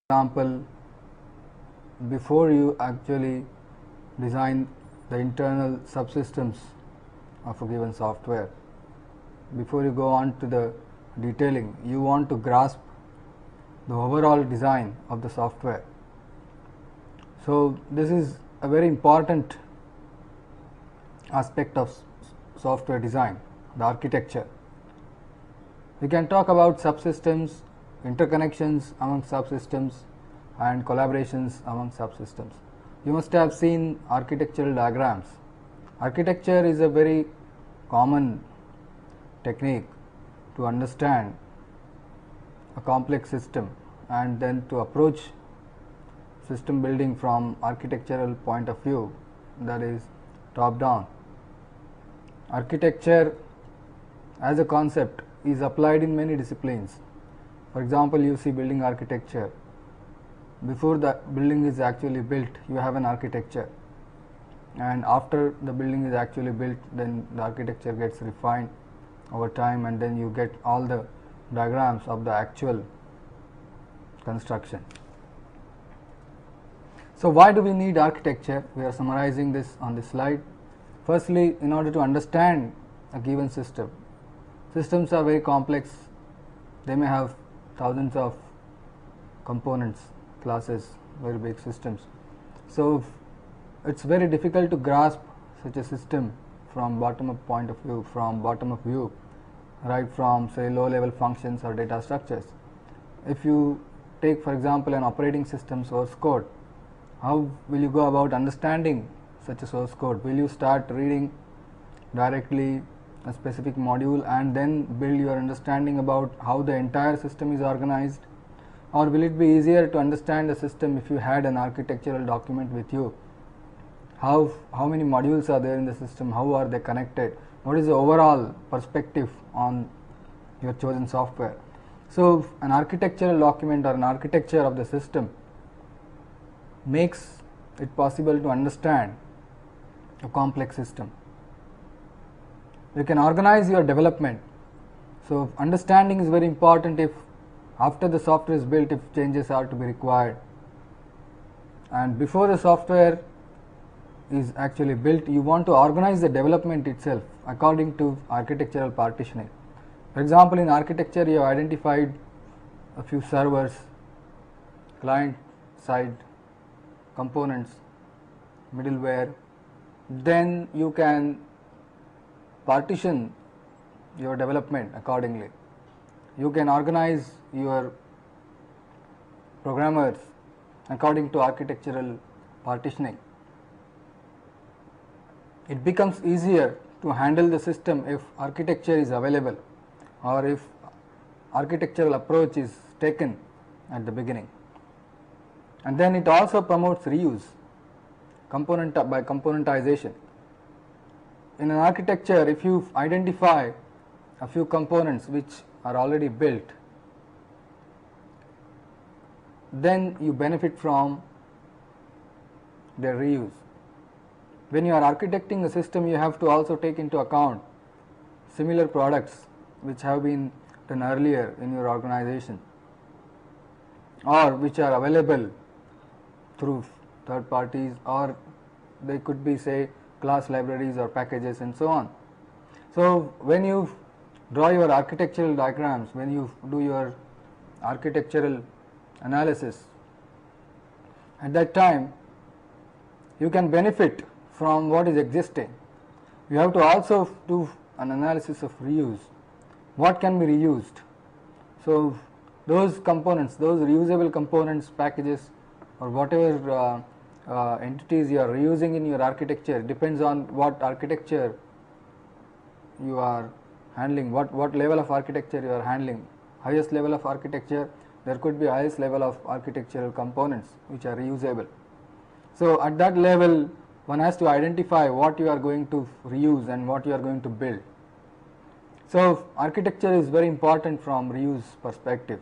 example, before you actually design the internal subsystems of a given software, before you go on to the detailing, you want to grasp the overall design of the software. So this is a very important aspect of software design, the architecture. We can talk about subsystems, interconnections among subsystems, and collaborations among subsystems. You must have seen architectural diagrams. Architecture is a very common technique to understand a complex system and then to approach system building from architectural point of view, that is top down. Architecture as a concept is applied in many disciplines. For example, you see building architecture. Before the building is actually built, you have an architecture, and after the building is actually built, then the architecture gets refined over time, and then you get all the diagrams of the actual construction. So why do we need architecture? We are summarizing this on this slide. Firstly, in order to understand a given system. Systems are very complex. They may have thousands of components, classes, very big systems. So it's very difficult to grasp such a system from bottom up point of view, right from say low level functions or data structures. If you take for example an operating system source code, how will you go about understanding such a source code? Will you start reading directly a specific module and then build your understanding about how the entire system is organized, or will it be easier to understand the system if you had an architectural document with you? How many modules are there in the system, how are they connected, what is the overall perspective on your chosen software? So an architectural document or an architecture of the system makes it possible to understand a complex system. You can organize your development. So understanding is very important. If after the software is built, if changes are to be required, and before the software is actually built, you want to organize the development itself according to architectural partitioning. For example, in architecture you have identified a few servers, client side components, middleware. Then you can partition your development accordingly. You can organize your programmers according to architectural partitioning. It becomes easier to handle the system if architecture is available or if architectural approach is taken at the beginning. And then it also promotes reuse by componentization. In an architecture, if you identify a few components which are already built, then you benefit from their reuse. When you are architecting a system, you have to also take into account similar products which have been done earlier in your organization or which are available through third parties, or they could be say class libraries or packages and so on. So when you draw your architectural diagrams, when you do your architectural analysis, at that time you can benefit from what is existing. You have to also do an analysis of reuse. What can be reused? So those components, those reusable components, packages, or whatever entities you are reusing in your architecture depends on what architecture you are handling, what level of architecture you are handling. Highest level of architecture, there could be highest level of architectural components which are reusable. So at that level, one has to identify what you are going to reuse and what you are going to build. So architecture is very important from reuse perspective.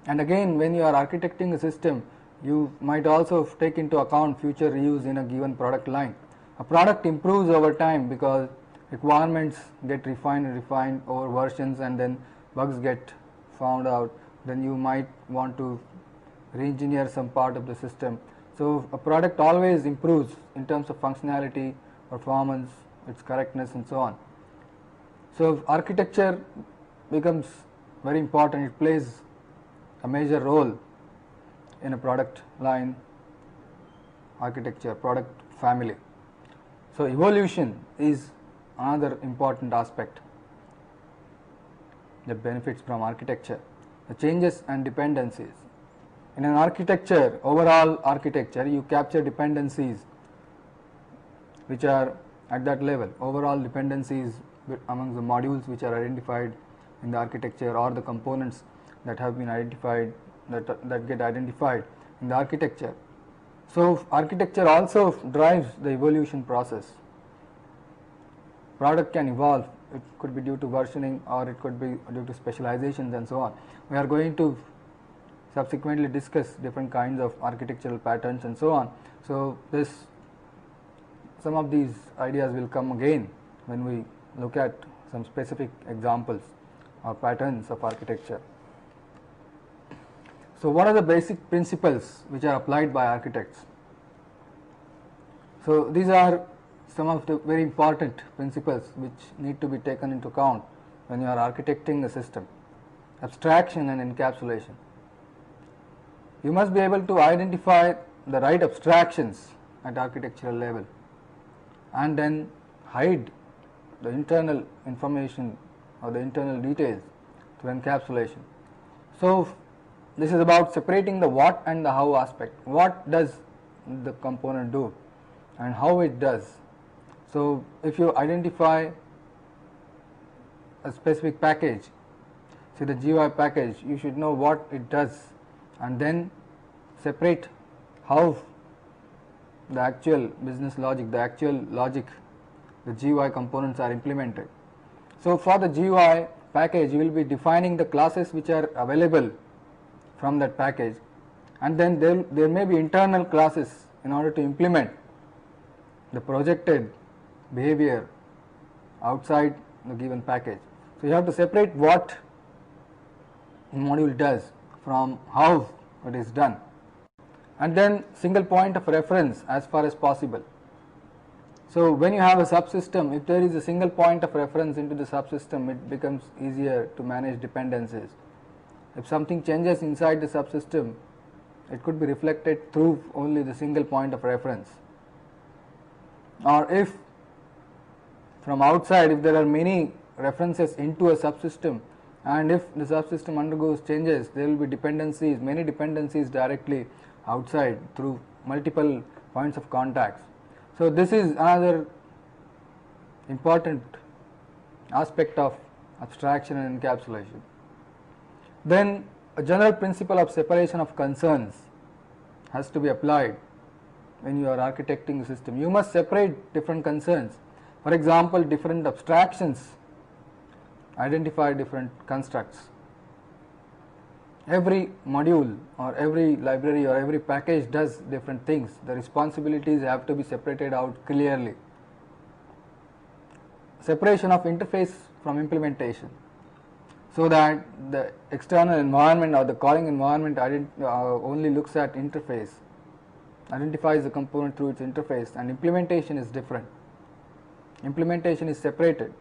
And again, when you are architecting a system, you might also take into account future reuse in a given product line. A product improves over time because requirements get refined over versions, and then bugs get found out, then you might want to re-engineer some part of the system. So a product always improves in terms of functionality, performance, its correctness and so on. So architecture becomes very important, it plays a major role in a product line architecture, product family. So evolution is another important aspect that benefits from architecture. The changes and dependencies. In an architecture, overall architecture, you capture dependencies which are at that level, overall dependencies among the modules which are identified in the architecture, or the components that have been identified, that get identified in the architecture. So architecture also drives the evolution process. Product can evolve, it could be due to versioning or it could be due to specializations and so on. We are going to subsequently discuss different kinds of architectural patterns and so on. So some of these ideas will come again when we look at some specific examples or patterns of architecture. So what are the basic principles which are applied by architects? So these are some of the very important principles which need to be taken into account when you are architecting a system. Abstraction and encapsulation. You must be able to identify the right abstractions at architectural level and then hide the internal information or the internal details through encapsulation. So this is about separating the what and the how aspect. What does the component do and how it does. So if you identify a specific package, say the GUI package, you should know what it does and then separate how the actual business logic, the actual logic, the GUI components are implemented. So for the GUI package, you will be defining the classes which are available from that package, and then there may be internal classes in order to implement the projected behavior outside the given package. So you have to separate what the module does from how it is done, and then single point of reference as far as possible. So when you have a subsystem, if there is a single point of reference into the subsystem, it becomes easier to manage dependencies. If something changes inside the subsystem, it could be reflected through only the single point of reference. Or if from outside, if there are many references into a subsystem, and if the subsystem undergoes changes, there will be dependencies, many dependencies directly outside through multiple points of contacts. So this is another important aspect of abstraction and encapsulation. Then a general principle of separation of concerns has to be applied when you are architecting a system. You must separate different concerns. For example, different abstractions identify different constructs. Every module or every library or every package does different things. The responsibilities have to be separated out clearly. Separation of interface from implementation, so that the external environment or the calling environment only looks at interface, identifies the component through its interface, and implementation is different. Implementation is separated.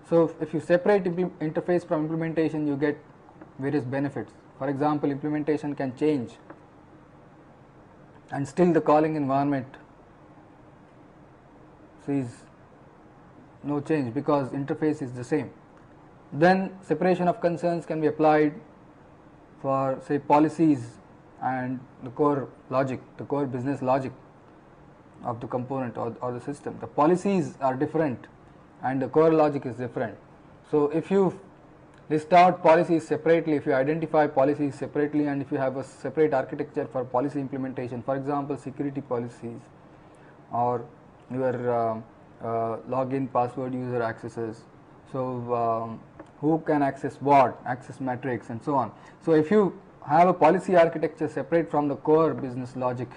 So if you separate interface from implementation, you get various benefits. For example, implementation can change and still the calling environment sees no change because interface is the same. Then separation of concerns can be applied for, say, policies and the core logic, the core business logic of the component or the system. The policies are different and the core logic is different. So if you list out policies separately, if you identify policies separately, and if you have a separate architecture for policy implementation, for example security policies or your login password user accesses, so who can access what, access matrix and so on. So if you have a policy architecture separate from the core business logic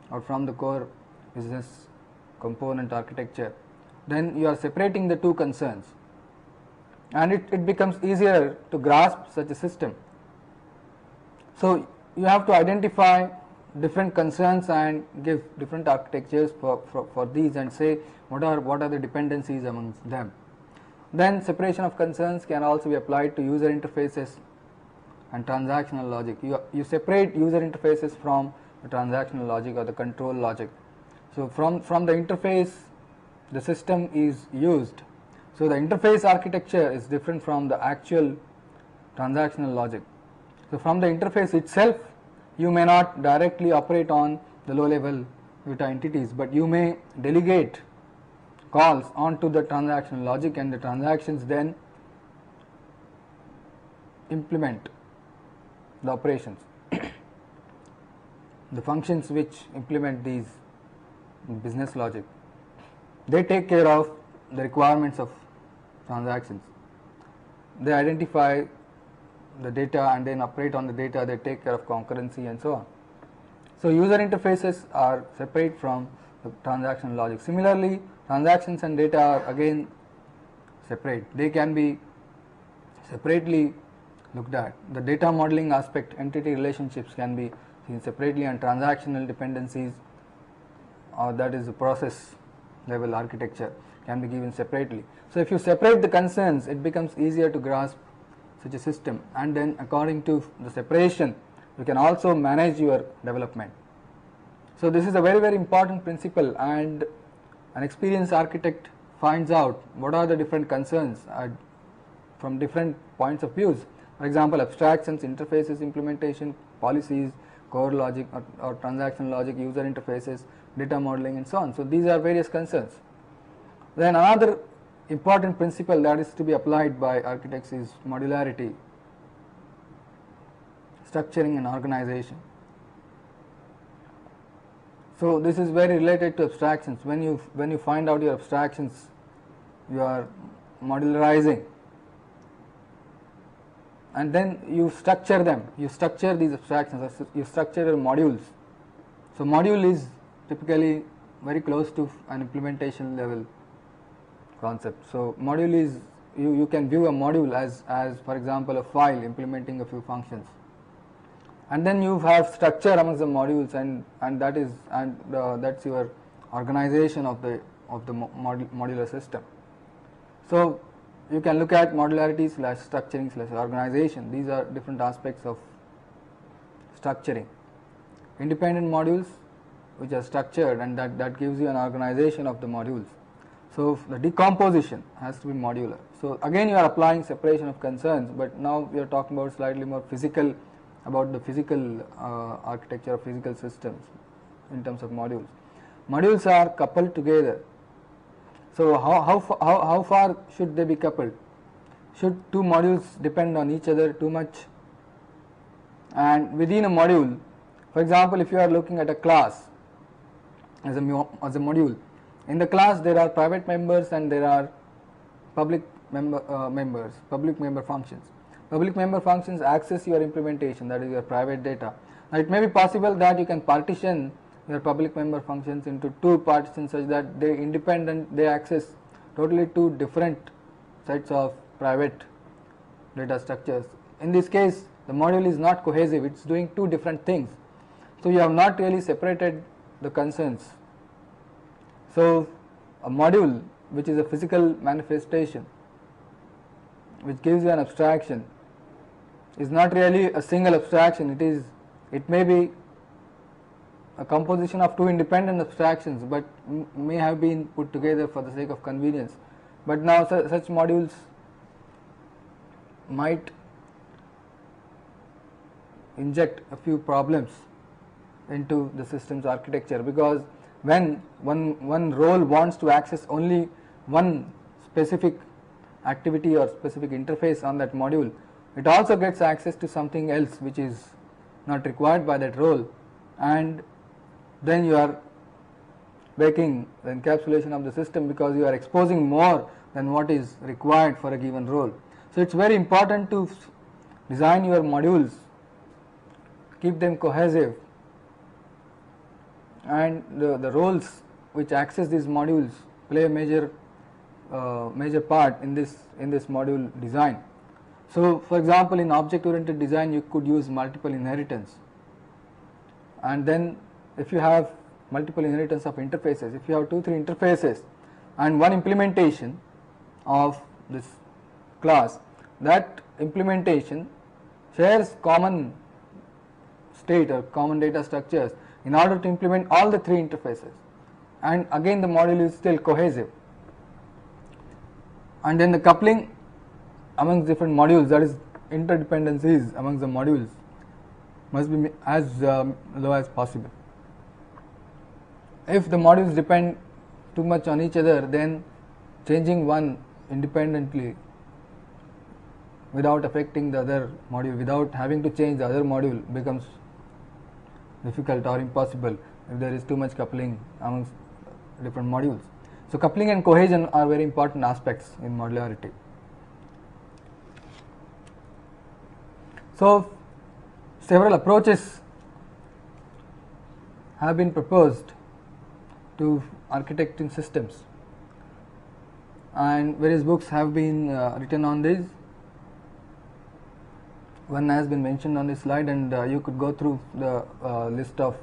or from the core business component architecture, then you are separating the two concerns, and it becomes easier to grasp such a system. So you have to identify different concerns and give different architectures for these and say what are the dependencies amongst them. Then separation of concerns can also be applied to user interfaces and transactional logic. You separate user interfaces from the transactional logic or the control logic. So from the interface the system is used. So the interface architecture is different from the actual transactional logic. So from the interface itself you may not directly operate on the low level Vita entities, but you may delegate calls onto the transactional logic and the transactions then implement the operations, the functions which implement these business logic. They take care of the requirements of transactions. They identify the data and then operate on the data, they take care of concurrency and so on. So user interfaces are separate from the transactional logic. Similarly, transactions and data are again separate. They can be separately looked at. The data modeling aspect, entity relationships can be seen separately, and transactional dependencies, or that is the process level architecture, can be given separately. So if you separate the concerns, it becomes easier to grasp such a system, and then according to the separation you can also manage your development. So this is a very important principle, and an experienced architect finds out what are the different concerns from different points of views. For example, abstractions, interfaces, implementation, policies, core logic or transactional logic, user interfaces, data modeling and so on. So these are various concerns. Then another important principle that is to be applied by architects is modularity, structuring and organization. So this is very related to abstractions. When you find out your abstractions, you are modularizing, and then you structure them. You structure these abstractions, you structure your modules. So module is typically very close to an implementation level concept. So module is, you can view a module as for example a file implementing a few functions, and then you have structure amongst the modules, and that's your organization of the modular system. So you can look at modularity / structuring / organization. These are different aspects of structuring. Independent modules which are structured, and that gives you an organization of the modules. So the decomposition has to be modular. So again you are applying separation of concerns, but now we are talking about slightly more physical, about the physical architecture of physical systems in terms of modules. Modules are coupled together. So how far should they be coupled? Should two modules depend on each other too much? And within a module, for example, if you are looking at a class as a module, in the class there are private members and there are public member functions. Public member functions access your implementation, that is your private data. Now it may be possible that you can partition your public member functions into two partitions such that they access totally two different sets of private data structures. In this case the module is not cohesive, it is doing two different things. So you have not really separated the concerns. So a module which is a physical manifestation, which gives you an abstraction, is not really a single abstraction. It may be a composition of two independent abstractions, but may have been put together for the sake of convenience. But now such modules might inject a few problems into the system's architecture, because when one role wants to access only one specific activity or specific interface on that module, it also gets access to something else which is not required by that role, and then you are breaking the encapsulation of the system because you are exposing more than what is required for a given role. So it is very important to design your modules, keep them cohesive, and the roles which access these modules play a major part in this module design. So, for example, in object oriented design you could use multiple inheritance, and then if you have multiple inheritance of interfaces, if you have 2-3 interfaces and one implementation of this class, that implementation shares common state or common data structures in order to implement all the 3 interfaces, and again the module is still cohesive. And then the coupling amongst different modules, that is interdependencies amongst the modules, must be as low as possible. If the modules depend too much on each other, then changing one independently without affecting the other module, without having to change the other module, becomes difficult or impossible if there is too much coupling amongst different modules. So, coupling and cohesion are very important aspects in modularity. So, several approaches have been proposed to architecting systems, and various books have been written on this. One has been mentioned on this slide, and you could go through the list of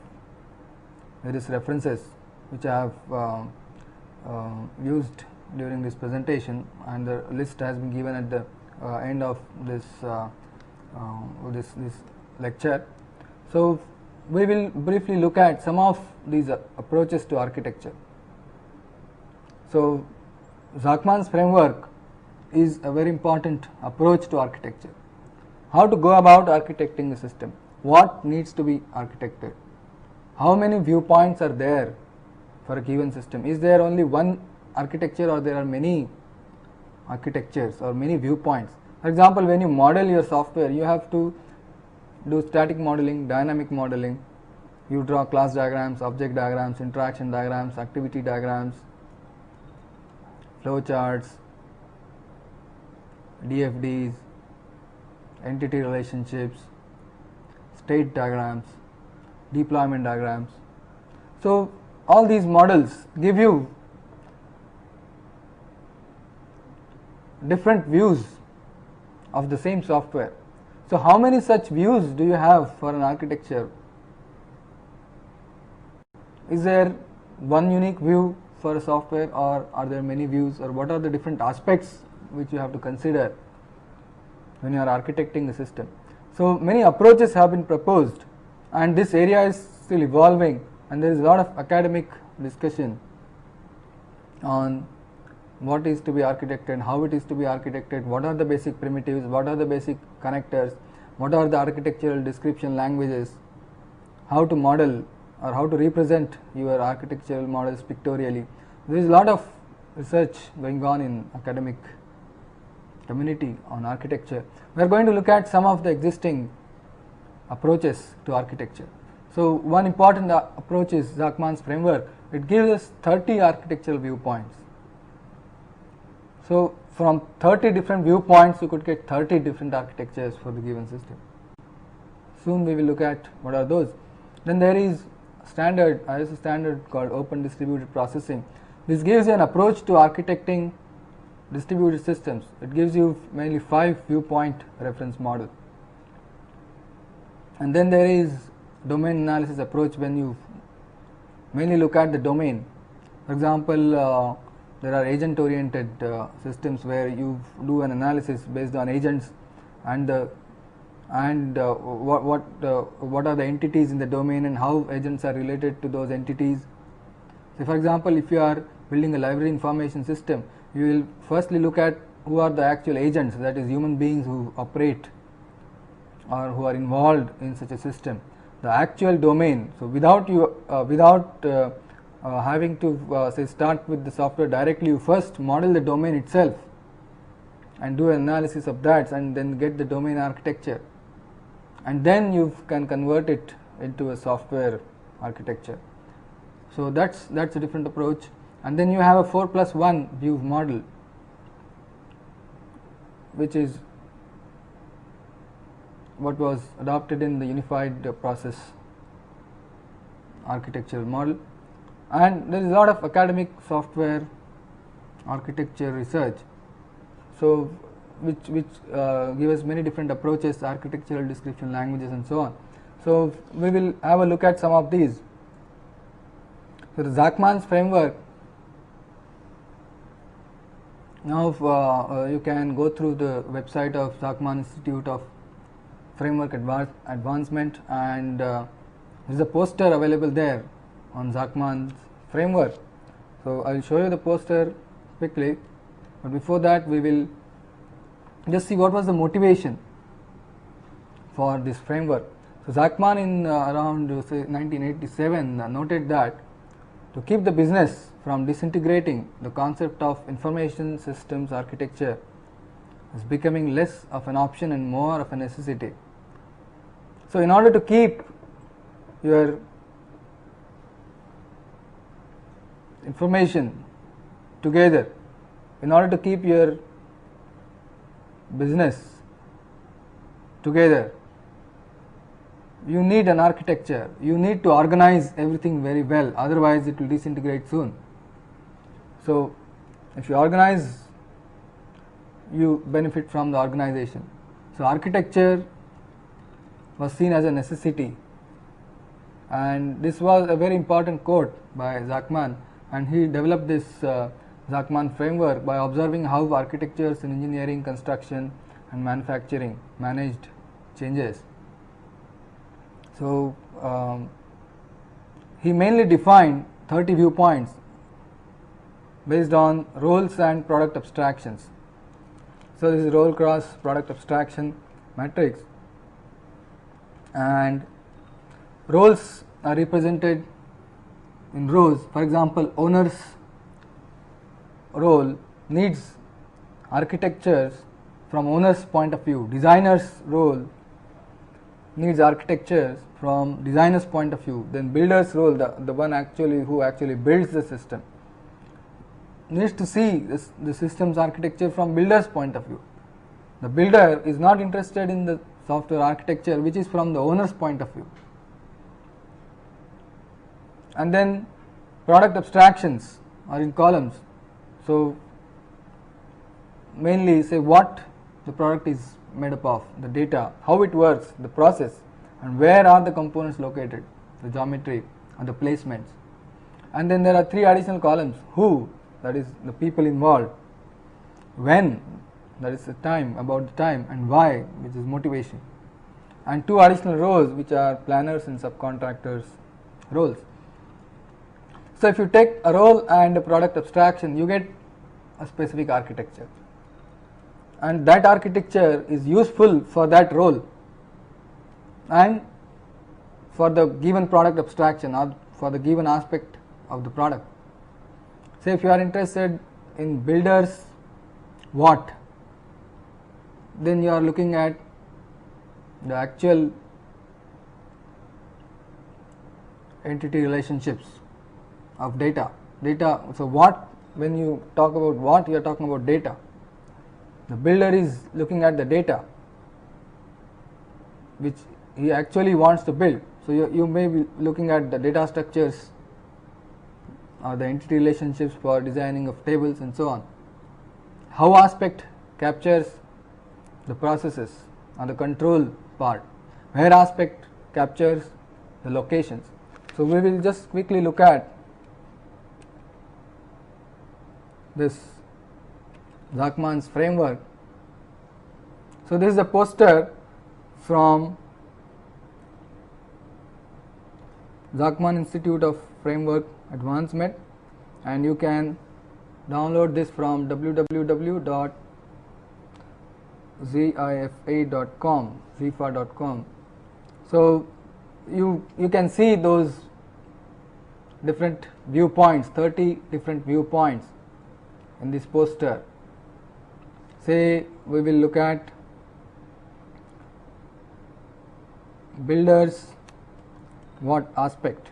various references which I have used during this presentation, and the list has been given at the end of this this lecture. So, we will briefly look at some of these approaches to architecture. So, Zachman's framework is a very important approach to architecture. How to go about architecting a system, what needs to be architected, how many viewpoints are there for a given system, is there only one architecture or there are many architectures or many viewpoints. For example, when you model your software, you have to do static modeling, dynamic modeling, you draw class diagrams, object diagrams, interaction diagrams, activity diagrams, flow charts, DFDs, entity relationships, state diagrams, deployment diagrams. So, all these models give you different views of the same software. So, how many such views do you have for an architecture? Is there one unique view for a software, or are there many views, or what are the different aspects which you have to consider when you are architecting a system? So, many approaches have been proposed, and this area is still evolving, and there is a lot of academic discussion on what is to be architected, how it is to be architected, what are the basic primitives, what are the basic connectors, what are the architectural description languages, how to model or how to represent your architectural models pictorially. There is a lot of research going on in academic community on architecture. We are going to look at some of the existing approaches to architecture. So, one important approach is Zachman's framework. It gives us 30 architectural viewpoints. So, from 30 different viewpoints you could get 30 different architectures for the given system. Soon we will look at what are those. Then there is standard, ISO standard called Open Distributed Processing. This gives you an approach to architecting distributed systems. It gives you mainly 5 viewpoint reference model. And then there is domain analysis approach, when you mainly look at the domain. For example, there are agent oriented systems where you do an analysis based on agents and what are the entities in the domain and how agents are related to those entities. So, for example, if you are building a library information system, you will firstly look at who are the actual agents, that is human beings who operate or who are involved in such a system. The actual domain. So, without having to say start with the software directly, you first model the domain itself and do an analysis of that, and then get the domain architecture, and then you can convert it into a software architecture. So, that's a different approach. And then you have a 4+1 view model, which is what was adopted in the unified process architectural model. And there is a lot of academic software architecture research. So, which give us many different approaches, architectural description languages and so on. So we will have a look at some of these. So the Zachman's framework, now you can go through the website of Zachman Institute of Framework Advancement, and there is a poster available there on Zachman's framework. So I will show you the poster quickly, but before that we will just see what was the motivation for this framework. So Zachman in around say 1987 noted that to keep the business from disintegrating, the concept of information systems architecture is becoming less of an option and more of a necessity. So in order to keep your information together, in order to keep your business together, you need an architecture. You need to organize everything very well, otherwise it will disintegrate soon. So if you organize, you benefit from the organization. So architecture was seen as a necessity, and this was a very important quote by Zachman, and he developed this Zachman framework by observing how architectures in engineering, construction and manufacturing managed changes. So he mainly defined 30 viewpoints based on roles and product abstractions. So this is role cross product abstraction matrix, and roles are represented in rows. For example, owner's role needs architectures from owner's point of view. Designer's role needs architectures from designer's point of view. Then builder's role, the one who actually builds the system, needs to see the system's architecture from builder's point of view. The builder is not interested in the software architecture which is from the owner's point of view. And then product abstractions are in columns. So mainly say what the product is made up of, the data, how it works, the process, and where are the components located, the geometry and the placements. And then there are 3 additional columns: who, that is the people involved; when, that is the time, about the time; and why, which is motivation. And 2 additional rows which are planners and subcontractors roles. So if you take a role and a product abstraction, you get a specific architecture, and that architecture is useful for that role and for the given product abstraction or for the given aspect of the product. Say if you are interested in builder's what, then you are looking at the actual entity relationships of data. So what, when you talk about what, you are talking about data. The builder is looking at the data which he actually wants to build. So you may be looking at the data structures or the entity relationships for designing of tables and so on. How aspect captures the processes or the control part, where aspect captures the locations. So we will just quickly look at this Zachman's framework. So this is a poster from Zachman Institute of Framework Advancement, and you can download this from www.zifa.com. So you can see those different viewpoints, 30 different viewpoints in this poster. Say we will look at builders what aspect.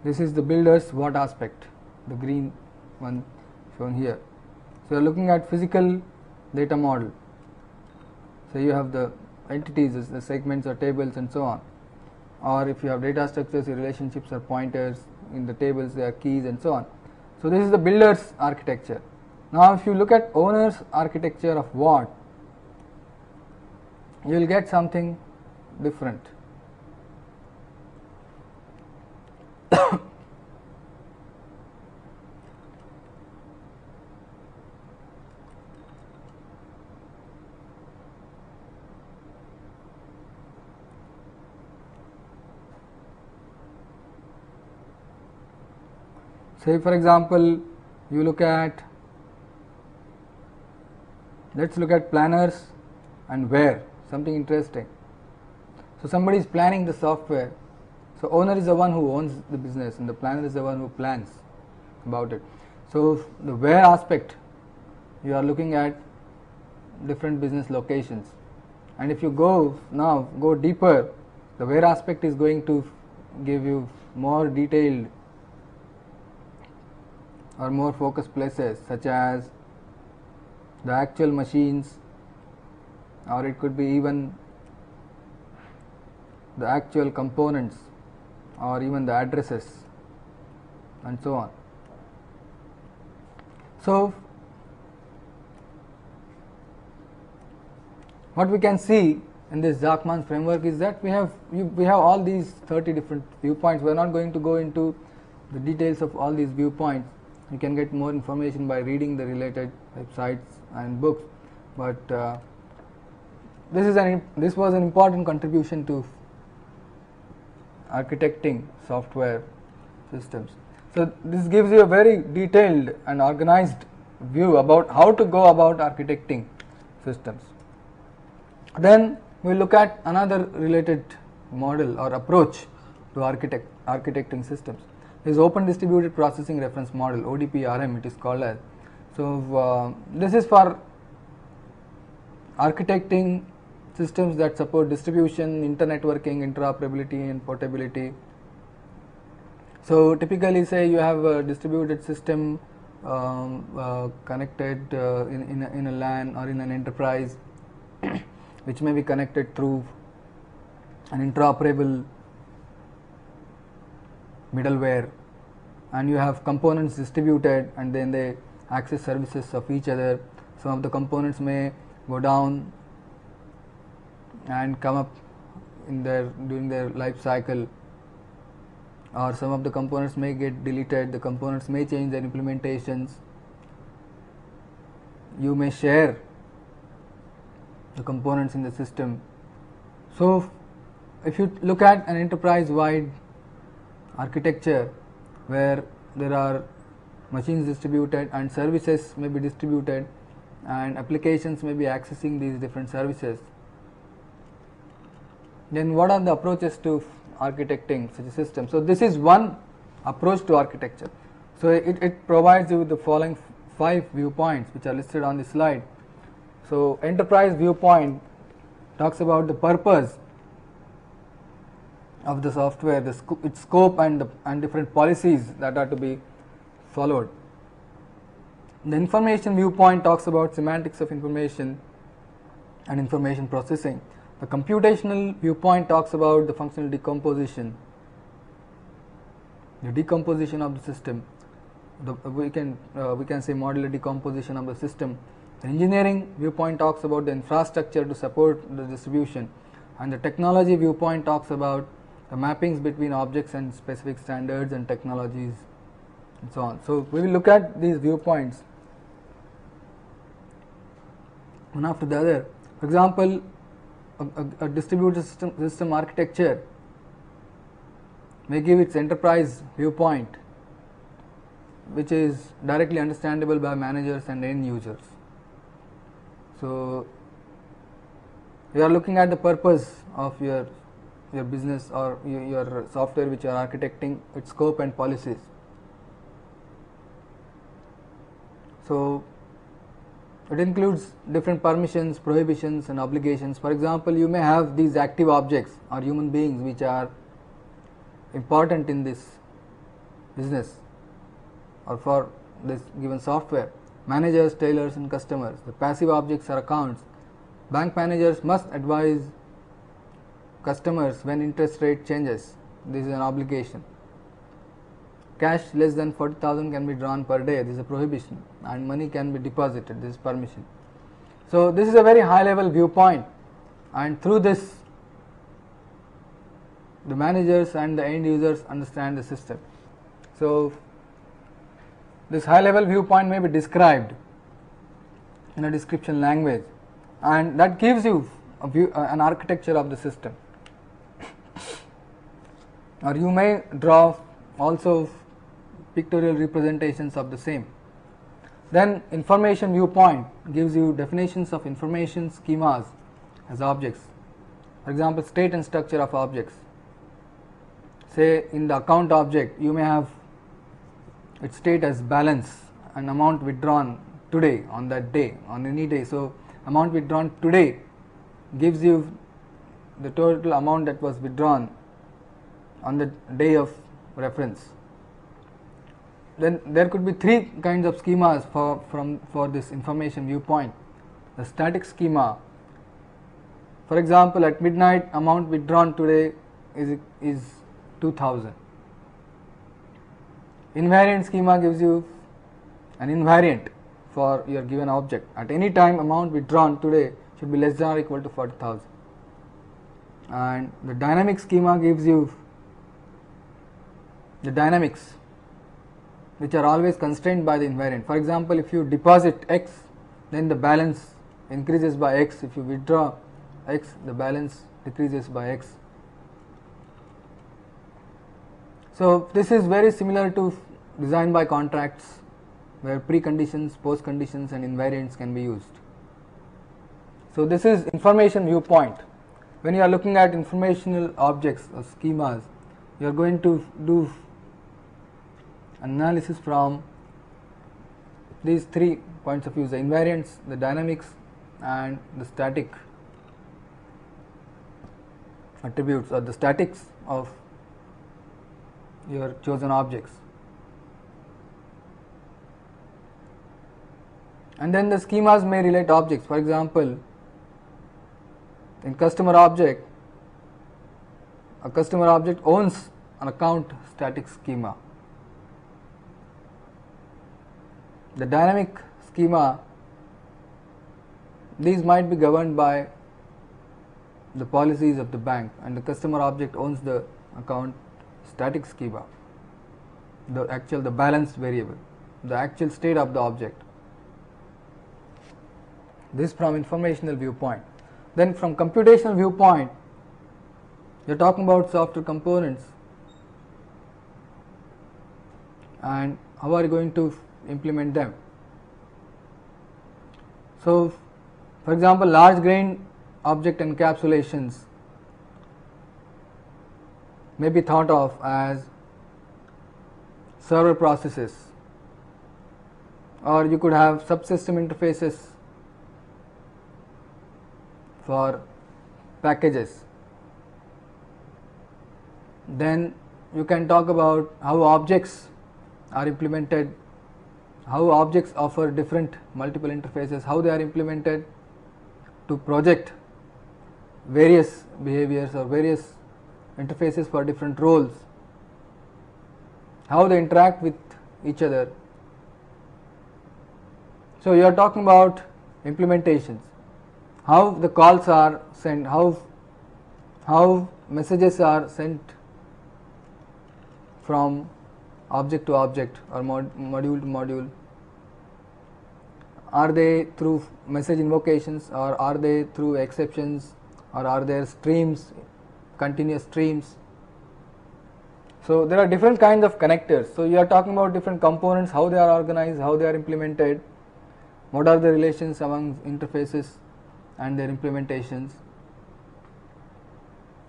This is the builder's what aspect, the green one shown here. So you are looking at physical data model. So you have the entities, the segments or tables and so on. Or if you have data structures, your relationships are pointers, in the tables they are keys and so on. So this is the builder's architecture. Now if you look at owner's architecture of what, you will get something different. Say for example, you look at, let's look at planners and where, something interesting. So somebody is planning the software. So owner is the one who owns the business and the planner is the one who plans about it. So the where aspect, you are looking at different business locations, and if you go deeper, the where aspect is going to give you more detailed or more focused places, such as the actual machines, or it could be even the actual components, or even the addresses and so on. So what we can see in this Zachman's framework is that we have all these 30 different viewpoints. We are not going to go into the details of all these viewpoints. You can get more information by reading the related websites and books, but this was an important contribution to architecting software systems. So this gives you a very detailed and organized view about how to go about architecting systems. Then we will look at another related model or approach to architecting systems. Is Open Distributed Processing Reference Model, ODP-RM it is called as. So this is for architecting systems that support distribution, internetworking, interoperability and portability. So typically say you have a distributed system connected in a LAN or in an enterprise which may be connected through an interoperable middleware, and you have components distributed and then they access services of each other. Some of the components may go down and come up during their life cycle, or some of the components may get deleted, the components may change their implementations. You may share the components in the system. So if you look at an enterprise wide architecture where there are machines distributed and services may be distributed and applications may be accessing these different services, then what are the approaches to architecting such a system? So this is one approach to architecture. So it provides you with the following 5 viewpoints which are listed on the slide. So enterprise viewpoint talks about the purpose of the software, its scope and different policies that are to be followed. The information viewpoint talks about semantics of information and information processing. The computational viewpoint talks about the functional decomposition, the decomposition of the system. We can say modular decomposition of the system. The engineering viewpoint talks about the infrastructure to support the distribution, and the technology viewpoint talks about the mappings between objects and specific standards and technologies and so on. So we will look at these viewpoints one after the other. For example, a distributed system architecture may give its enterprise viewpoint, which is directly understandable by managers and end users. So you are looking at the purpose of your business or your software which you are architecting, its scope and policies. So it includes different permissions, prohibitions and obligations. For example, you may have these active objects or human beings which are important in this business or for this given software: managers, tailors and customers. The passive objects are accounts, Bank managers must advise customers when interest rate changes. This is an obligation. Cash less than 40,000 can be drawn per day. This is a prohibition, and money can be deposited. This is permission. So this is a very high level viewpoint, and through this the managers and the end users understand the system. So this high level viewpoint may be described in a description language, and that gives you a view, an architecture of the system. Or you may draw also pictorial representations of the same. Then information viewpoint gives you definitions of information schemas as objects. For example, state and structure of objects. Say in the account object you may have its state as balance and amount withdrawn today, on that day, on any day. So amount withdrawn today gives you the total amount that was withdrawn on the day of reference. Then there could be three kinds of schemas for this information viewpoint. The static schema, for example, at midnight amount withdrawn today is 2000. Invariant schema gives you an invariant for your given object. At any time amount withdrawn today should be less than or equal to 40,000. And the dynamic schema gives you the dynamics which are always constrained by the invariant. For example, if you deposit x, then the balance increases by x. If you withdraw x, the balance decreases by x. So this is very similar to design by contracts, where preconditions, postconditions and invariants can be used. So this is information viewpoint. When you are looking at informational objects or schemas, you are going to do analysis from these 3 points of view: the invariants, the dynamics and the static attributes or the statics of your chosen objects. And then the schemas may relate objects. For example, in customer object, a customer object owns an account static schema. The dynamic schema, these might be governed by the policies of the bank, and the customer object owns the account static schema, the balanced variable, the actual state of the object. This from informational viewpoint. Then from computational viewpoint, you are talking about software components and how are you going to implement them. So for example, large grain object encapsulations may be thought of as server processes, or you could have subsystem interfaces for packages. Then you can talk about how objects are implemented, how objects offer different multiple interfaces, how they are implemented to project various behaviors or various interfaces for different roles, how they interact with each other. So you are talking about implementations, how the calls are sent, how messages are sent from object to object or module to module. Are they through message invocations, or are they through exceptions, or are there streams, continuous streams? So there are different kinds of connectors. So you are talking about different components, how they are organized, how they are implemented, what are the relations among interfaces and their implementations,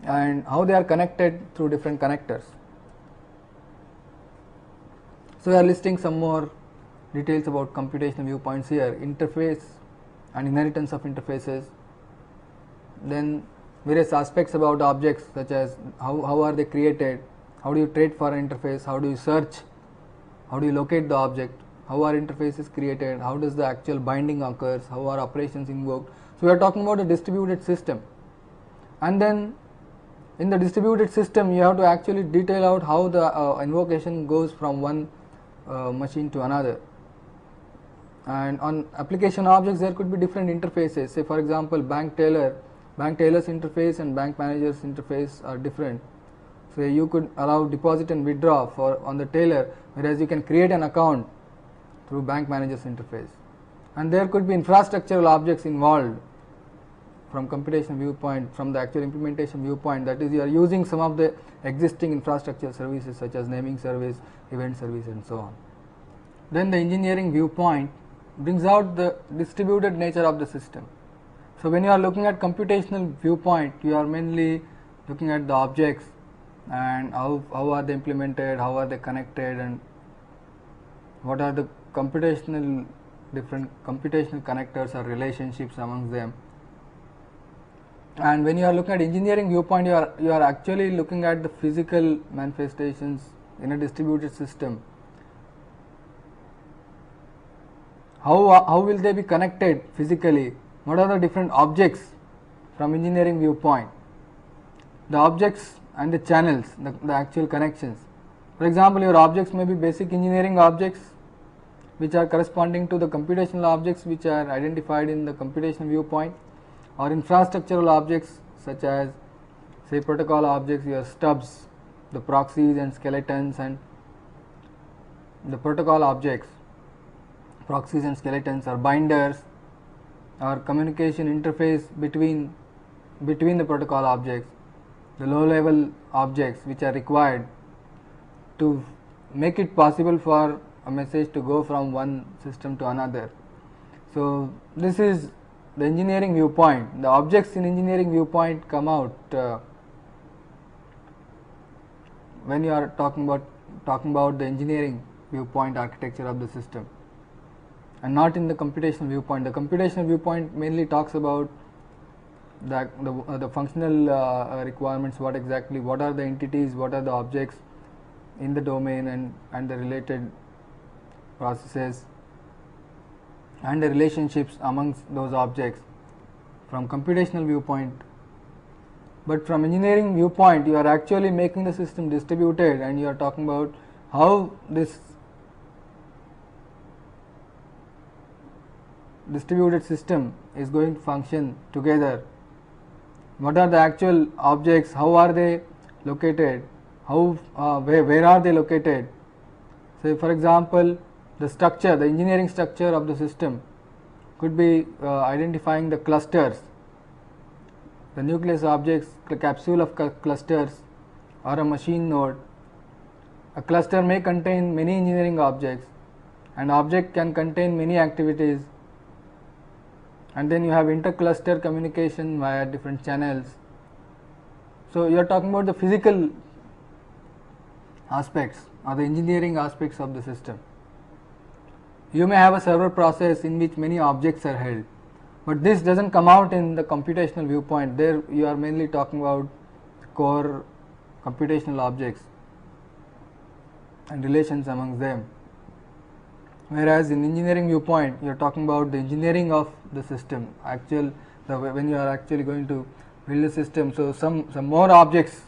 and how they are connected through different connectors. So we are listing some more details about computational viewpoints here: interface and inheritance of interfaces, then various aspects about objects such as how are they created, how do you trade for an interface, how do you search, how do you locate the object, how are interfaces created, how does the actual binding occurs, how are operations invoked. So we are talking about a distributed system, and then in the distributed system you have to actually detail out how the invocation goes from one machine to another. And on application objects there could be different interfaces. Say for example bank teller's interface and bank manager's interface are different. So you could allow deposit and withdraw for on the teller, whereas you can create an account through bank manager's interface. And there could be infrastructural objects involved from computation viewpoint, from the actual implementation viewpoint, that is you are using some of the existing infrastructure services such as naming service, event service and so on. Then the engineering viewpoint brings out the distributed nature of the system. So when you are looking at computational viewpoint, you are mainly looking at the objects and how are they implemented, how are they connected, and what are the different computational connectors or relationships amongst them. And when you are looking at engineering viewpoint, you are actually looking at the physical manifestations in a distributed system. How will they be connected physically? What are the different objects from engineering viewpoint? The objects and the channels, the actual connections. For example, your objects may be basic engineering objects which are corresponding to the computational objects which are identified in the computational viewpoint, or infrastructural objects such as say protocol objects, your stubs, the proxies and skeletons, and the protocol objects, proxies and skeletons, or binders, or communication interface between the protocol objects, the low level objects which are required to make it possible for a message to go from one system to another. So this is the engineering viewpoint. The objects in engineering viewpoint come out when you are talking about the engineering viewpoint architecture of the system, and not in the computational viewpoint. The computational viewpoint mainly talks about the functional requirements, what are the entities, what are the objects in the domain, and the related processes and the relationships amongst those objects from computational viewpoint. But from engineering viewpoint, you are actually making the system distributed, and you are talking about how this distributed system is going to function together. What are the actual objects, how are they located, where are they located. Say for example, the structure, the engineering structure of the system could be identifying the clusters, the nucleus objects, the capsule of clusters, or a machine node. A cluster may contain many engineering objects, and object can contain many activities, and then you have inter-cluster communication via different channels. So you are talking about the physical aspects or the engineering aspects of the system. You may have a server process in which many objects are held, but this doesn't come out in the computational viewpoint. There you are mainly talking about core computational objects and relations amongst them, whereas in engineering viewpoint you are talking about the engineering of the system, when you are actually going to build a system. So some more objects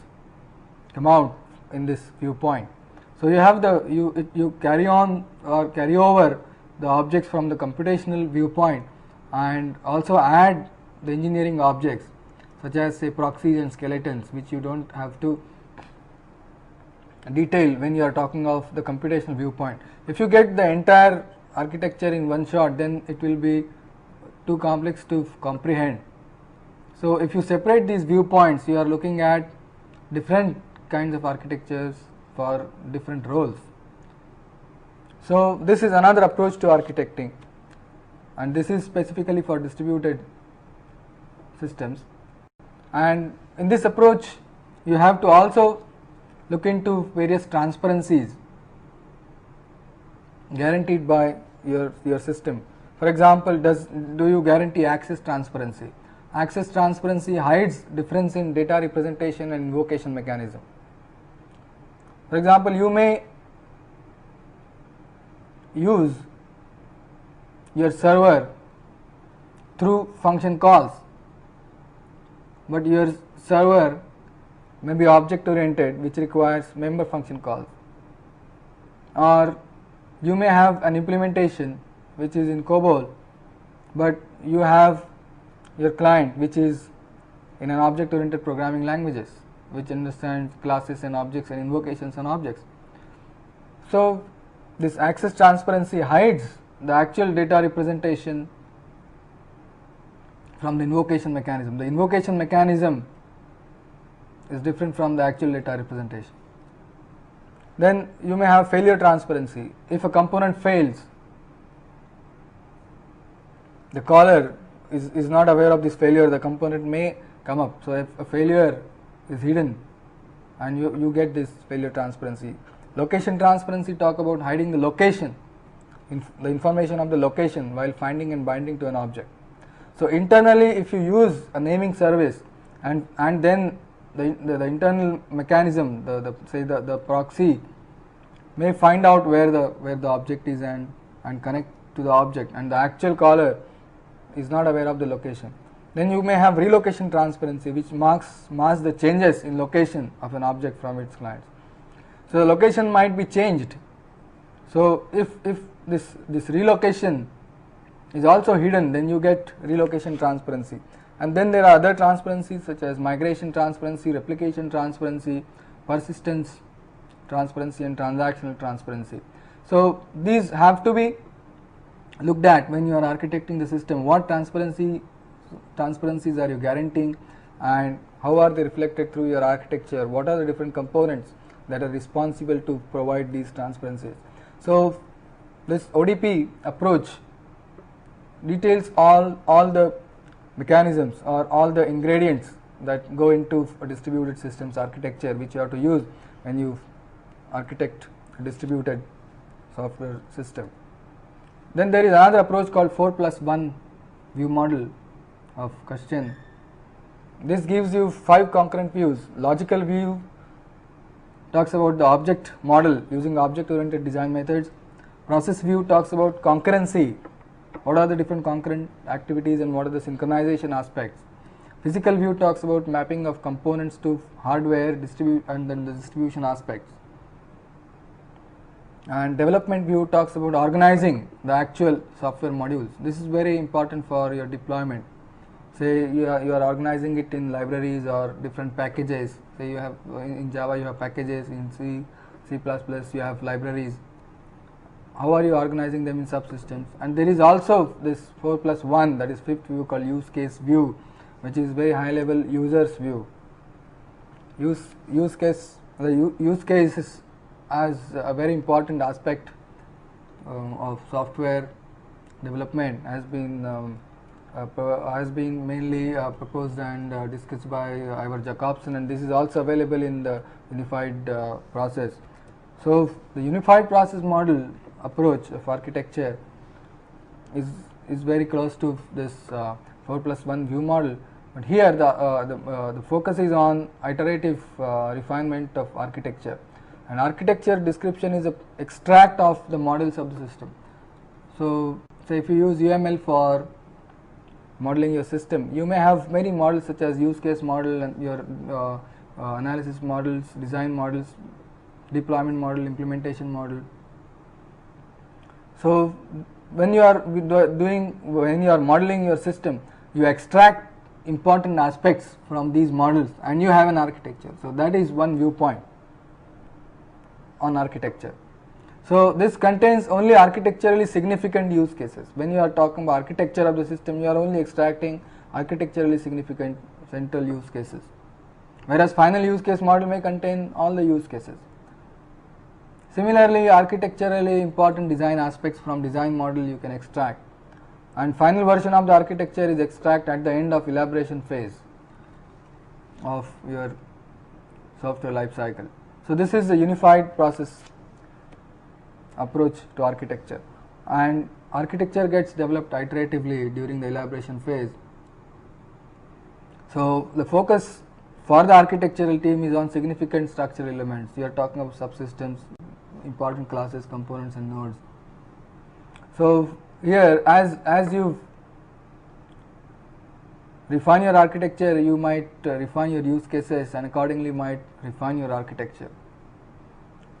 come out in this viewpoint. So you have you carry on or carry over the objects from the computational viewpoint, and also add the engineering objects such as say proxies and skeletons, which you don't have to detail when you are talking of the computational viewpoint. If you get the entire architecture in one shot, then it will be too complex to comprehend. So if you separate these viewpoints, you are looking at different kinds of architectures for different roles. So this is another approach to architecting, and this is specifically for distributed systems. And in this approach you have to also look into various transparencies guaranteed by your system. For example, do you guarantee access transparency? Access transparency hides difference in data representation and invocation mechanism. For example, you may use your server through function calls, but your server may be object oriented, which requires member function calls. Or you may have an implementation which is in COBOL, but you have your client which is in an object oriented programming languages, which understands classes and objects and invocations and objects. So this access transparency hides the actual data representation from the invocation mechanism. The invocation mechanism is different from the actual data representation. Then you may have failure transparency. If a component fails, the caller is not aware of this failure, the component may come up. So if a failure is hidden, and you get this failure transparency. Location transparency talk about hiding the location, the information of the location while finding and binding to an object. So internally, if you use a naming service and then the internal mechanism, the proxy may find out where the object is and connect to the object, and the actual caller is not aware of the location. Then you may have relocation transparency, which masks the changes in location of an object from its clients. So the location might be changed. So if this relocation is also hidden, then you get relocation transparency. And then there are other transparencies such as migration transparency, replication transparency, persistence transparency, and transactional transparency. So these have to be looked at when you are architecting the system. What transparencies are you guaranteeing, and how are they reflected through your architecture? What are the different components that are responsible to provide these transparencies? So this ODP approach details all the mechanisms or all the ingredients that go into a distributed systems architecture, which you have to use when you architect a distributed software system. Then there is another approach called 4+1 view model of Kashtin. This gives you 5 concurrent views. Logical view talks about the object model using object oriented design methods. Process view talks about concurrency. What are the different concurrent activities and what are the synchronization aspects? Physical view talks about mapping of components to hardware, and then the distribution aspects. And development view talks about organizing the actual software modules. This is very important for your deployment. Say you are organizing it in libraries or different packages. Say you have in Java you have packages, in C++ you have libraries. How are you organizing them in subsystems? And there is also this 4+1, that is 5th view, called use case view, which is very high level users view. Use case is as a very important aspect of software development, has been mainly proposed and discussed by Ivar Jacobson, and this is also available in the unified process. So the unified process model approach of architecture is very close to this 4+1 view model, but here the focus is on iterative refinement of architecture. And architecture description is an extract of the models of the system. So say if you use UML for modeling your system, you may have many models such as use case model and your analysis models, design models, deployment model, implementation model. So when you are modeling your system, you extract important aspects from these models and you have an architecture. So that is one viewpoint on architecture. So this contains only architecturally significant use cases. When you are talking about architecture of the system, you are only extracting architecturally significant central use cases, whereas final use case model may contain all the use cases. Similarly, architecturally important design aspects from design model you can extract, and final version of the architecture is extract at the end of elaboration phase of your software life cycle. So this is the unified process approach to architecture, and architecture gets developed iteratively during the elaboration phase. So the focus for the architectural team is on significant structural elements. You are talking about subsystems, important classes, components and nodes. So here as you refine your architecture, you might refine your use cases and accordingly might refine your architecture.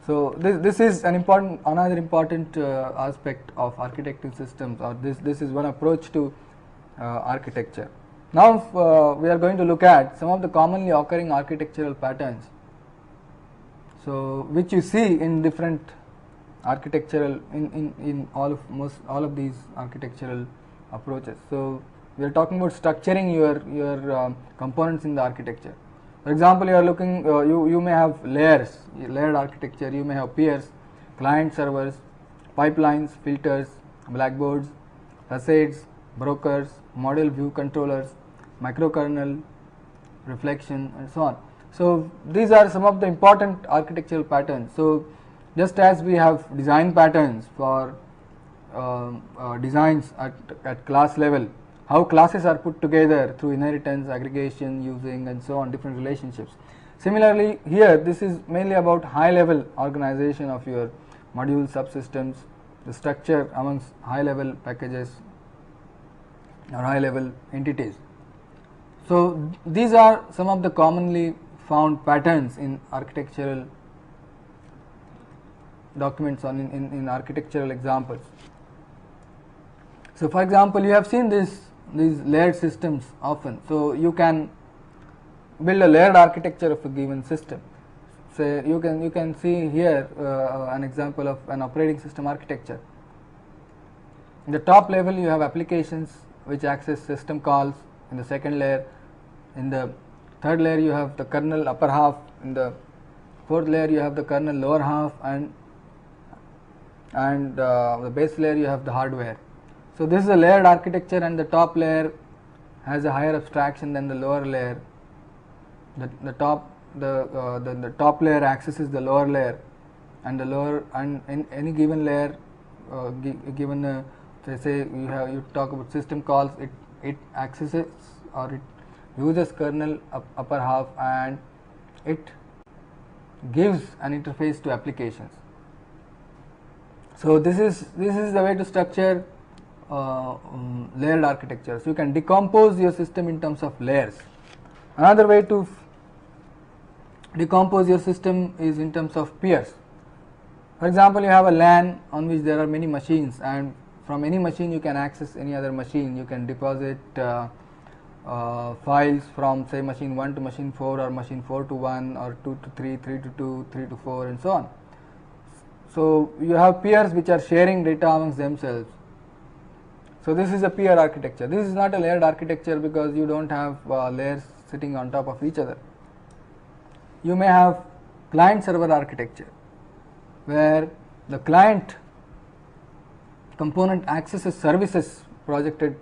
So this is another important aspect of architecting systems, or this is one approach to architecture. Now we are going to look at some of the commonly occurring architectural patterns, so which you see in different architectural in all of these architectural approaches. So we are talking about structuring your components in the architecture. For example, you are looking you may have layered architecture. You may have peers, client servers, pipelines, filters, blackboards, facades, brokers, model view controllers, microkernel, reflection, and so on. So these are some of the important architectural patterns. So just as we have design patterns for designs at class level, how classes are put together through inheritance, aggregation, using, and so on, different relationships. Similarly, here this is mainly about high level organization of your module subsystems, the structure amongst high level packages or high level entities. So these are some of the commonly found patterns in architectural documents or in architectural examples. So for example, you have seen these layered systems often. So you can build a layered architecture of a given system. Say you can see here an example of an operating system architecture. In the top level you have applications which access system calls. In the second layer, in the third layer you have the kernel upper half. In the fourth layer you have the kernel lower half, and the base layer you have the hardware. So this is a layered architecture, and the top layer has a higher abstraction than the lower layer. The top layer accesses the lower layer, and the lower, and in any given layer, given say you talk about system calls, it accesses or it uses kernel upper half, and it gives an interface to applications. So this is the way to structure layered architecture. So you can decompose your system in terms of layers. Another way to decompose your system is in terms of peers. For example, you have a LAN on which there are many machines, and from any machine you can access any other machine. You can deposit files from, say, machine 1 to machine 4, or machine 4 to 1, or 2 to 3, 3 to 2, 3 to 4, and so on. So you have peers which are sharing data amongst themselves. So this is a peer architecture. This is not a layered architecture because you don't have layers sitting on top of each other. You may have client server architecture, where the client component accesses services projected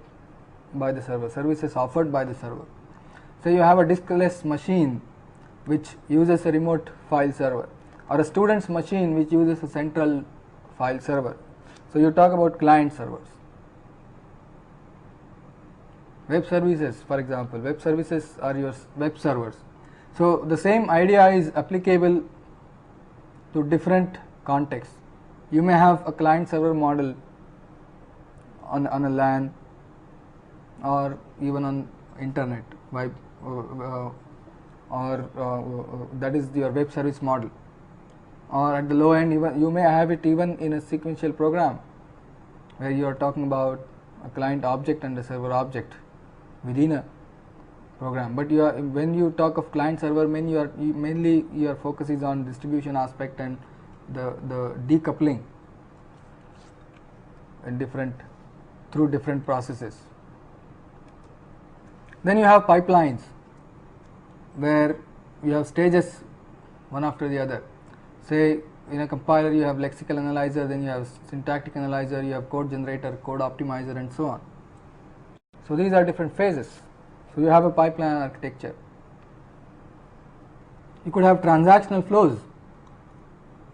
by the server, services offered by the server. So you have a diskless machine which uses a remote file server, or a student's machine which uses a central file server. So you talk about client servers. Web services, for example, web services are your web servers. So the same idea is applicable to different contexts. You may have a client server model on a LAN, or even on internet, or that is your web service model. Or at the low end, even you may have it even in a sequential program, where you are talking about a client object and a server object within a program. But when you talk of client server, mainly your focus is on distribution aspect and the decoupling in through different processes. Then you have pipelines, where you have stages one after the other. Say in a compiler you have lexical analyzer, then you have syntactic analyzer, you have code generator, code optimizer, and so on. So these are different phases. So you have a pipeline architecture. You could have transactional flows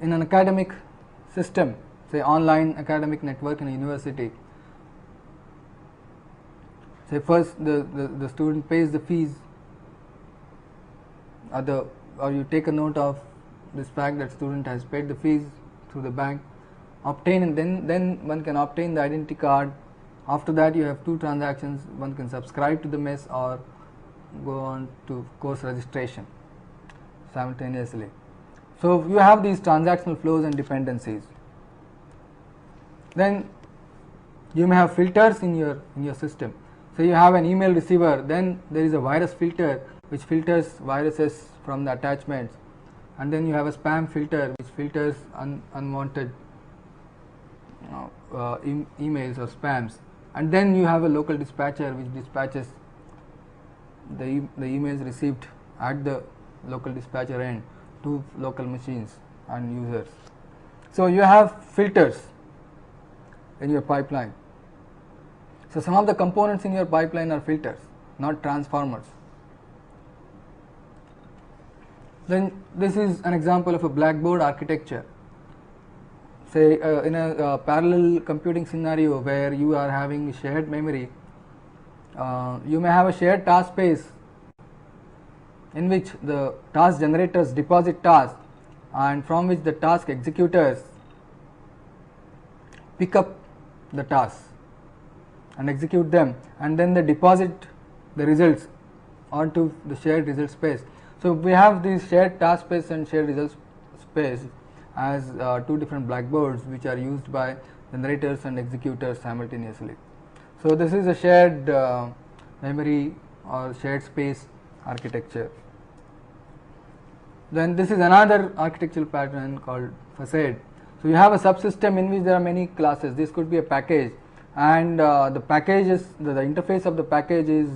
in an academic system, say online academic network in a university. Say first the student pays the fees, or you take a note of this fact that student has paid the fees through the bank, and then one can obtain the identity card After that you have two transactions, one can subscribe to the mess or go on to course registration simultaneously. So you have these transactional flows and dependencies. Then you may have filters in your system. So you have an email receiver, then there is a virus filter which filters viruses from the attachments, and then you have a spam filter which filters unwanted emails or spams, and then you have a local dispatcher which dispatches the emails received at the local dispatcher end to local machines and users. So you have filters in your pipeline. So some of the components in your pipeline are filters, not transformers. Then this is an example of a blackboard architecture. Say in a parallel computing scenario where you are having shared memory, you may have a shared task space in which the task generators deposit tasks and from which the task executors pick up the tasks and execute them, and then they deposit the results onto the shared result space. So we have this shared task space and shared result space as two different blackboards which are used by generators and executors simultaneously. So this is a shared memory or shared space architecture. Then this is another architectural pattern called facade. So you have a subsystem in which there are many classes. This could be a package, and the package is the interface of the package is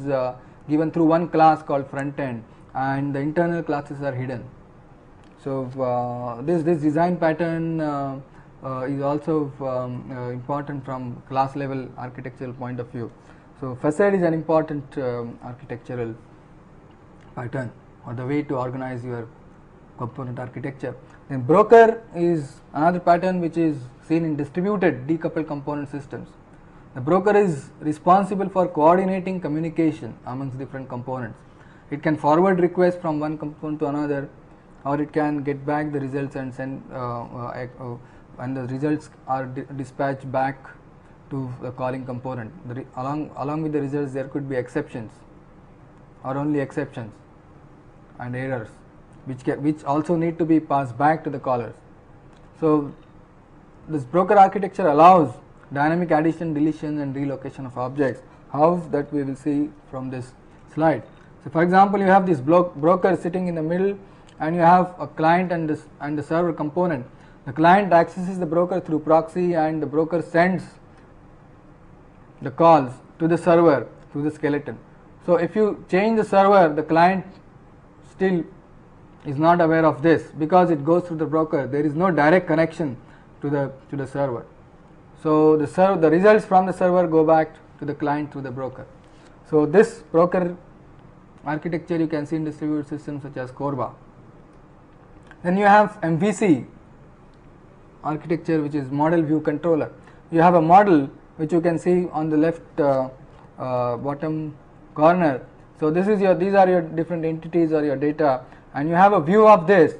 given through one class called front end, and the internal classes are hidden. So this design pattern is also important from class level architectural point of view. So facade is an important architectural pattern or the way to organize your component architecture. Then broker is another pattern which is seen in distributed decoupled component systems. The broker is responsible for coordinating communication amongst different components. It can forward requests from one component to another, or it can get back the results and send and the results are dispatched back to the calling component. Along with the results there could be exceptions or only exceptions and errors which also need to be passed back to the callers. So this broker architecture allows dynamic addition, deletion and relocation of objects. How that we will see from this slide. So for example, you have this broker sitting in the middle, and you have a client and the server component. The client accesses the broker through proxy, and the broker sends the calls to the server through the skeleton. So if you change the server, the client still is not aware of this because it goes through the broker. There is no direct connection to the server. So the results from the server go back to the client through the broker. So this broker architecture you can see in distributed systems such as Corba. Then you have MVC architecture, which is model view controller. You have a model which you can see on the left bottom corner. So these are your different entities or your data, and you have a view of this,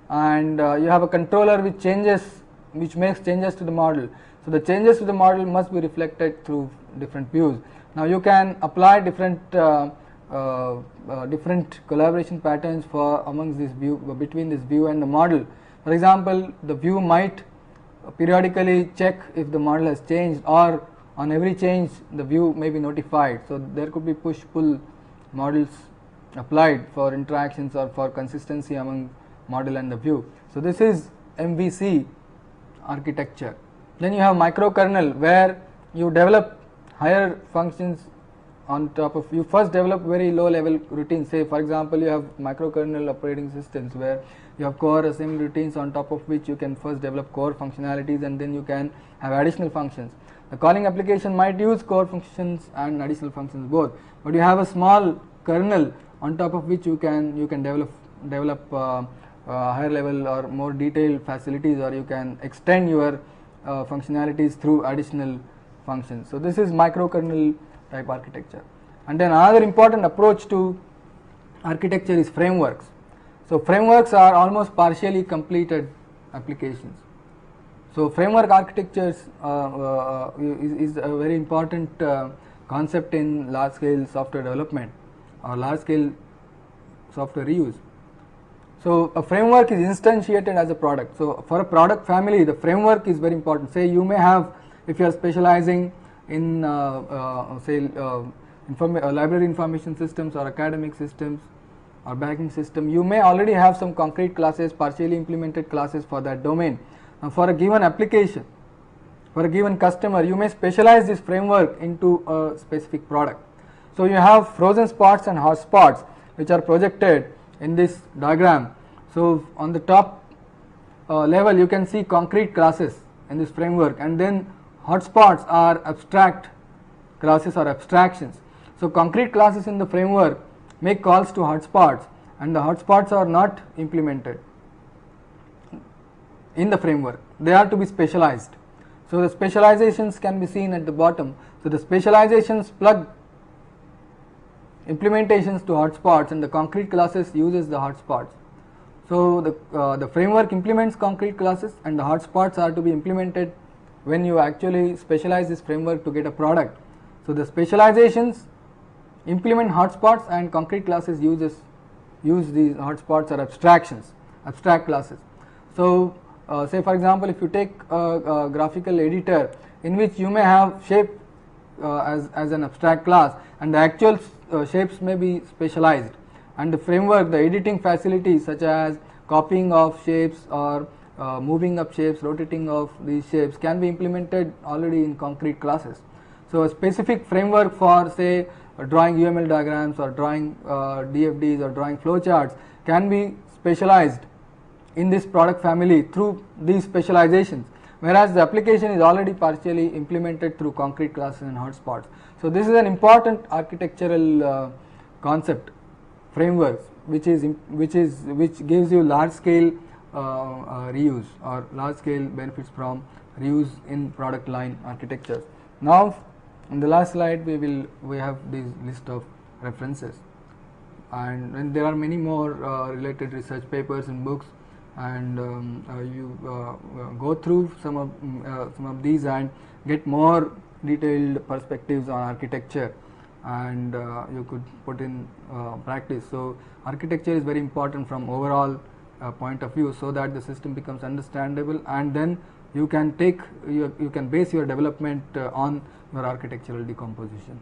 and you have a controller which makes changes to the model. So the changes to the model must be reflected through different views. Now you can apply different collaboration patterns for amongst this view, between this view and the model. For example, the view might periodically check if the model has changed, or on every change the view may be notified. So there could be push-pull models applied for interactions or for consistency among model and the view. So this is MVC architecture. Then you have microkernel, where you develop higher functions on top of, you first develop very low level routines. Say for example, you have microkernel operating systems where you have core assembly routines on top of which you can first develop core functionalities, and then you can have additional functions. The calling application might use core functions and additional functions both, but you have a small kernel on top of which you can develop higher level or more detailed facilities, or you can extend your functionalities through additional functions. So this is microkernel type architecture. And then another important approach to architecture is frameworks. So frameworks are almost partially completed applications. So, framework architectures is a very important concept in large scale software development or large scale software reuse. So, a framework is instantiated as a product. So, for a product family, the framework is very important. Say you may have, if you are specializing in library information systems or academic systems or banking system, you may already have some concrete classes, partially implemented classes for that domain. For a given application, for a given customer, you may specialize this framework into a specific product. So, you have frozen spots and hot spots which are projected in this diagram. So, on the top level you can see concrete classes in this framework, and then hotspots are abstract classes or abstractions. So, concrete classes in the framework make calls to hotspots, and the hotspots are not implemented in the framework, they are to be specialized. So, the specializations can be seen at the bottom. So, the specializations plug implementations to hotspots, and the concrete classes uses the hotspots. So, the framework implements concrete classes, and the hotspots are to be implemented when you actually specialize this framework to get a product. So, the specializations implement hotspots, and concrete classes use these hotspots or abstractions, abstract classes. So, say for example, if you take a graphical editor in which you may have shape as an abstract class, and the actual shapes may be specialized, and the framework, the editing facilities such as copying of shapes or moving up shapes, rotating of these shapes can be implemented already in concrete classes. So, a specific framework for say drawing UML diagrams or drawing DFDs or drawing flowcharts can be specialized in this product family through these specializations, whereas the application is already partially implemented through concrete classes and hotspots. So, this is an important architectural concept, frameworks, which gives you large scale reuse or large scale benefits from reuse in product line architectures. Now, in the last slide we have this list of references, and there are many more related research papers and books, and you go through some of these and get more detailed perspectives on architecture, and you could put in practice. So, architecture is very important from overall point of view, so that the system becomes understandable, and then you can base your development on your architectural decomposition.